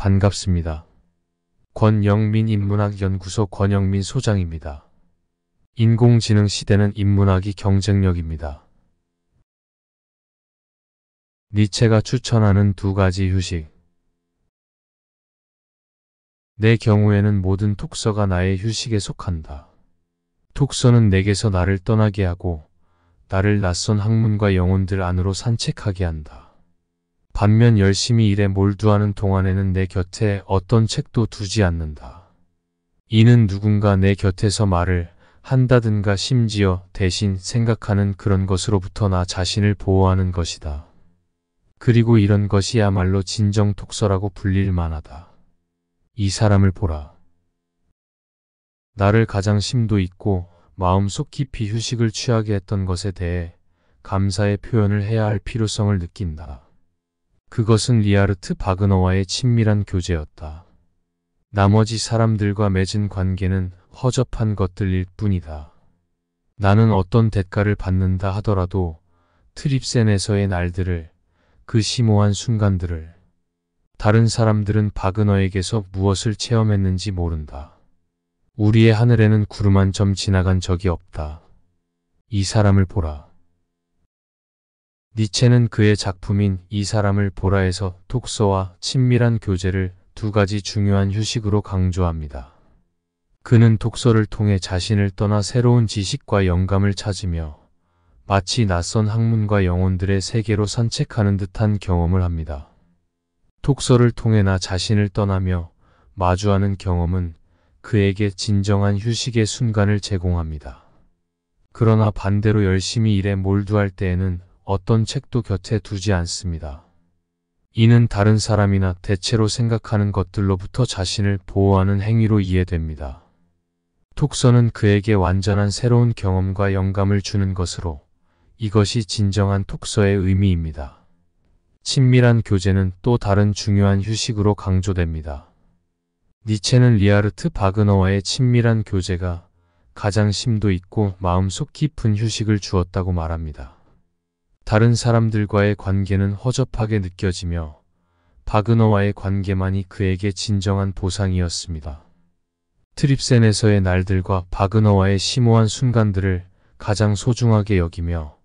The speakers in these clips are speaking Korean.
반갑습니다. 권영민 인문학연구소 권영민 소장입니다. 인공지능 시대는 인문학이 경쟁력입니다. 니체가 추천하는 2가지 휴식. 내 경우에는 모든 독서가 나의 휴식에 속한다. 독서는 내게서 나를 떠나게 하고 나를 낯선 학문과 영혼들 안으로 산책하게 한다. 반면 열심히 일에 몰두하는 동안에는 내 곁에 어떤 책도 두지 않는다. 이는 누군가 내 곁에서 말을 한다든가 심지어 대신 생각하는 그런 것으로부터 나 자신을 보호하는 것이다. 그리고 이런 것이야말로 진정 독서라고 불릴 만하다. 이 사람을 보라. 나를 가장 심도 있고 마음속 깊이 휴식을 취하게 했던 것에 대해 감사의 표현을 해야 할 필요성을 느낀다. 그것은 리하르트 바그너와의 친밀한 교제였다. 나머지 사람들과 맺은 관계는 허접한 것들일 뿐이다. 나는 어떤 대가를 받는다 하더라도 트립센에서의 날들을, 그 심오한 순간들을, 다른 사람들은 바그너에게서 무엇을 체험했는지 모른다. 우리의 하늘에는 구름 한 점 지나간 적이 없다. 이 사람을 보라. 니체는 그의 작품인 이 사람을 보라에서 독서와 친밀한 교제를 2가지 중요한 휴식으로 강조합니다. 그는 독서를 통해 자신을 떠나 새로운 지식과 영감을 찾으며 마치 낯선 학문과 영혼들의 세계로 산책하는 듯한 경험을 합니다. 독서를 통해 나 자신을 떠나며 마주하는 경험은 그에게 진정한 휴식의 순간을 제공합니다. 그러나 반대로 열심히 일에 몰두할 때에는 어떤 책도 곁에 두지 않습니다. 이는 다른 사람이나 대체로 생각하는 것들로부터 자신을 보호하는 행위로 이해됩니다. 독서는 그에게 완전한 새로운 경험과 영감을 주는 것으로 이것이 진정한 독서의 의미입니다. 친밀한 교제는 또 다른 중요한 휴식으로 강조됩니다. 니체는 리하르트 바그너와의 친밀한 교제가 가장 심도 있고 마음속 깊은 휴식을 주었다고 말합니다. 다른 사람들과의 관계는 허접하게 느껴지며 바그너와의 관계만이 그에게 진정한 보상이었습니다. 트립센에서의 날들과 바그너와의 심오한 순간들을 가장 소중하게 여기며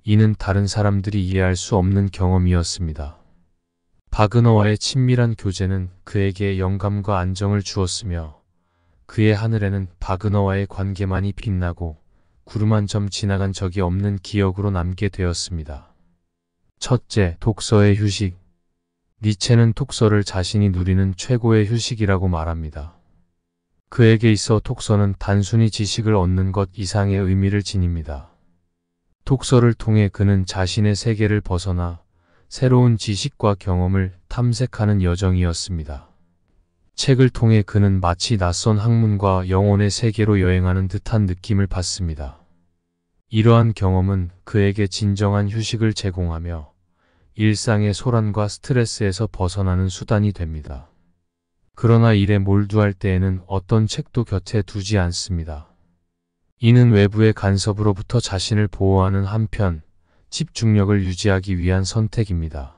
이는 다른 사람들이 이해할 수 없는 경험이었습니다. 바그너와의 친밀한 교제는 그에게 영감과 안정을 주었으며 그의 하늘에는 바그너와의 관계만이 빛나고 구름 한 점 지나간 적이 없는 기억으로 남게 되었습니다. 첫째, 독서의 휴식. 니체는 독서를 자신이 누리는 최고의 휴식이라고 말합니다. 그에게 있어 독서는 단순히 지식을 얻는 것 이상의 의미를 지닙니다. 독서를 통해 그는 자신의 세계를 벗어나 새로운 지식과 경험을 탐색하는 여정이었습니다. 책을 통해 그는 마치 낯선 학문과 영혼의 세계로 여행하는 듯한 느낌을 받습니다. 이러한 경험은 그에게 진정한 휴식을 제공하며 일상의 소란과 스트레스에서 벗어나는 수단이 됩니다. 그러나 일에 몰두할 때에는 어떤 책도 곁에 두지 않습니다. 이는 외부의 간섭으로부터 자신을 보호하는 한편 집중력을 유지하기 위한 선택입니다.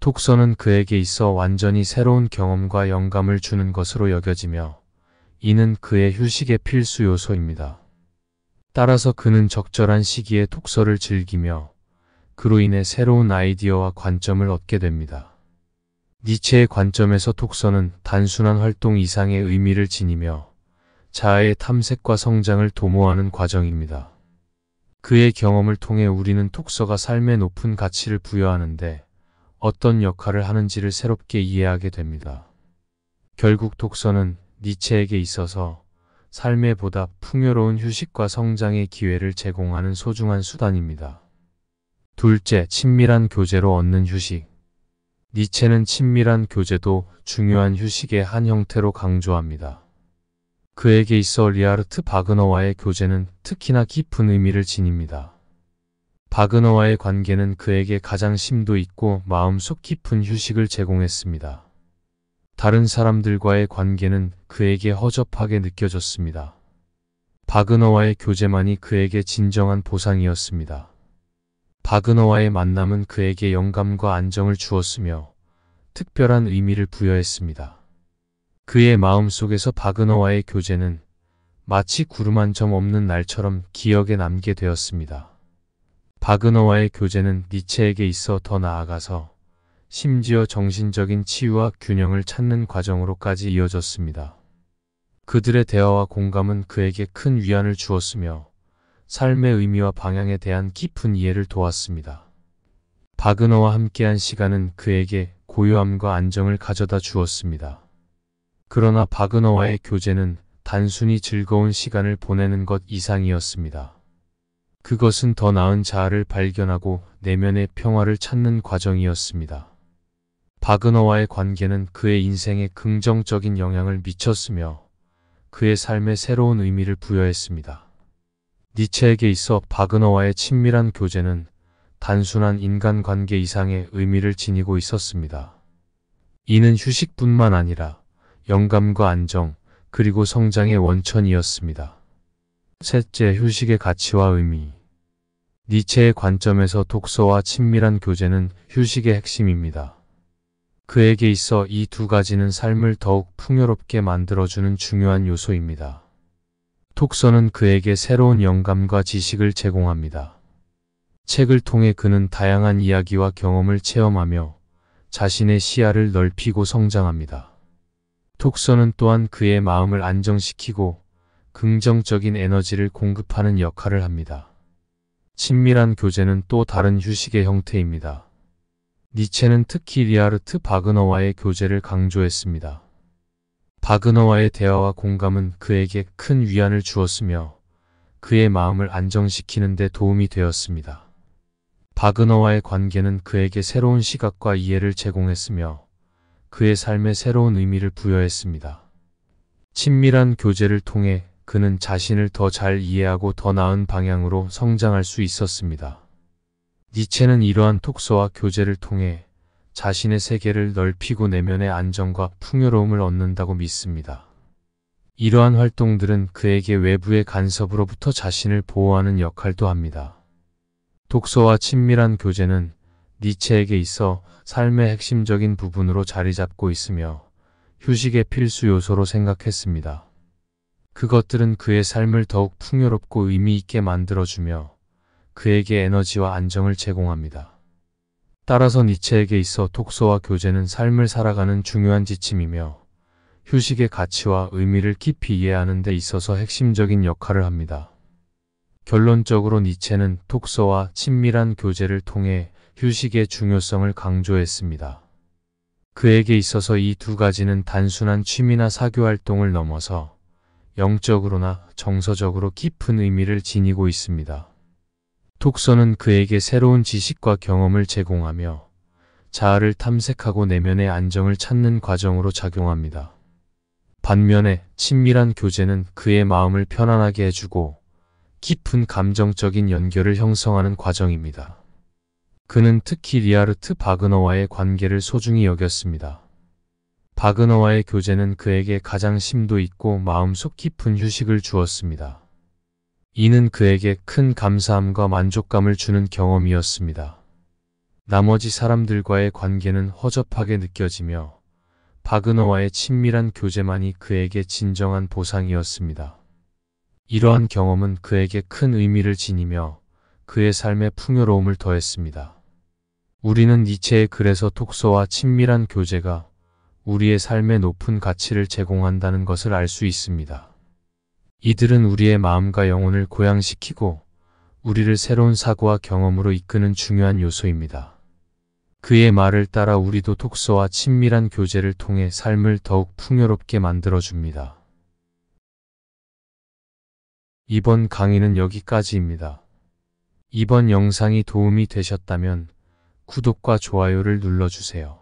독서는 그에게 있어 완전히 새로운 경험과 영감을 주는 것으로 여겨지며 이는 그의 휴식의 필수 요소입니다. 따라서 그는 적절한 시기에 독서를 즐기며 그로 인해 새로운 아이디어와 관점을 얻게 됩니다. 니체의 관점에서 독서는 단순한 활동 이상의 의미를 지니며 자아의 탐색과 성장을 도모하는 과정입니다. 그의 경험을 통해 우리는 독서가 삶에 높은 가치를 부여하는데 어떤 역할을 하는지를 새롭게 이해하게 됩니다. 결국 독서는 니체에게 있어서 삶에 보다 풍요로운 휴식과 성장의 기회를 제공하는 소중한 수단입니다. 둘째, 친밀한 교제로 얻는 휴식. 니체는 친밀한 교제도 중요한 휴식의 한 형태로 강조합니다. 그에게 있어 리하르트 바그너와의 교제는 특히나 깊은 의미를 지닙니다. 바그너와의 관계는 그에게 가장 심도 있고 마음속 깊은 휴식을 제공했습니다. 다른 사람들과의 관계는 그에게 허접하게 느껴졌습니다. 바그너와의 교제만이 그에게 진정한 보상이었습니다. 바그너와의 만남은 그에게 영감과 안정을 주었으며 특별한 의미를 부여했습니다. 그의 마음속에서 바그너와의 교제는 마치 구름 한 점 없는 날처럼 기억에 남게 되었습니다. 바그너와의 교제는 니체에게 있어 더 나아가서 심지어 정신적인 치유와 균형을 찾는 과정으로까지 이어졌습니다. 그들의 대화와 공감은 그에게 큰 위안을 주었으며 삶의 의미와 방향에 대한 깊은 이해를 도왔습니다. 바그너와 함께한 시간은 그에게 고요함과 안정을 가져다 주었습니다. 그러나 바그너와의 교제는 단순히 즐거운 시간을 보내는 것 이상이었습니다. 그것은 더 나은 자아를 발견하고 내면의 평화를 찾는 과정이었습니다. 바그너와의 관계는 그의 인생에 긍정적인 영향을 미쳤으며 그의 삶에 새로운 의미를 부여했습니다. 니체에게 있어 바그너와의 친밀한 교제는 단순한 인간관계 이상의 의미를 지니고 있었습니다. 이는 휴식뿐만 아니라 영감과 안정, 그리고 성장의 원천이었습니다. 셋째, 휴식의 가치와 의미. 니체의 관점에서 독서와 친밀한 교제는 휴식의 핵심입니다. 그에게 있어 이 두 가지는 삶을 더욱 풍요롭게 만들어주는 중요한 요소입니다. 독서는 그에게 새로운 영감과 지식을 제공합니다. 책을 통해 그는 다양한 이야기와 경험을 체험하며 자신의 시야를 넓히고 성장합니다. 독서는 또한 그의 마음을 안정시키고 긍정적인 에너지를 공급하는 역할을 합니다. 친밀한 교제는 또 다른 휴식의 형태입니다. 니체는 특히 리하르트 바그너와의 교제를 강조했습니다. 바그너와의 대화와 공감은 그에게 큰 위안을 주었으며 그의 마음을 안정시키는 데 도움이 되었습니다. 바그너와의 관계는 그에게 새로운 시각과 이해를 제공했으며 그의 삶에 새로운 의미를 부여했습니다. 친밀한 교제를 통해 그는 자신을 더 잘 이해하고 더 나은 방향으로 성장할 수 있었습니다. 니체는 이러한 독서와 교제를 통해 자신의 세계를 넓히고 내면의 안정과 풍요로움을 얻는다고 믿습니다. 이러한 활동들은 그에게 외부의 간섭으로부터 자신을 보호하는 역할도 합니다. 독서와 친밀한 교제는 니체에게 있어 삶의 핵심적인 부분으로 자리 잡고 있으며 휴식의 필수 요소로 생각했습니다. 그것들은 그의 삶을 더욱 풍요롭고 의미 있게 만들어주며 그에게 에너지와 안정을 제공합니다. 따라서 니체에게 있어 독서와 교제는 삶을 살아가는 중요한 지침이며 휴식의 가치와 의미를 깊이 이해하는 데 있어서 핵심적인 역할을 합니다. 결론적으로 니체는 독서와 친밀한 교제를 통해 휴식의 중요성을 강조했습니다. 그에게 있어서 이 두 가지는 단순한 취미나 사교활동을 넘어서 영적으로나 정서적으로 깊은 의미를 지니고 있습니다. 독서는 그에게 새로운 지식과 경험을 제공하며 자아를 탐색하고 내면의 안정을 찾는 과정으로 작용합니다. 반면에 친밀한 교제는 그의 마음을 편안하게 해주고 깊은 감정적인 연결을 형성하는 과정입니다. 그는 특히 리하르트 바그너와의 관계를 소중히 여겼습니다. 바그너와의 교제는 그에게 가장 심도 있고 마음속 깊은 휴식을 주었습니다. 이는 그에게 큰 감사함과 만족감을 주는 경험이었습니다. 나머지 사람들과의 관계는 허접하게 느껴지며 바그너와의 친밀한 교제만이 그에게 진정한 보상이었습니다. 이러한 경험은 그에게 큰 의미를 지니며 그의 삶에 풍요로움을 더했습니다. 우리는 니체의 글에서 독서와 친밀한 교제가 우리의 삶에 높은 가치를 제공한다는 것을 알 수 있습니다. 이들은 우리의 마음과 영혼을 고양시키고 우리를 새로운 사고와 경험으로 이끄는 중요한 요소입니다. 그의 말을 따라 우리도 독서와 친밀한 교제를 통해 삶을 더욱 풍요롭게 만들어줍니다. 이번 강의는 여기까지입니다. 이번 영상이 도움이 되셨다면 구독과 좋아요를 눌러주세요.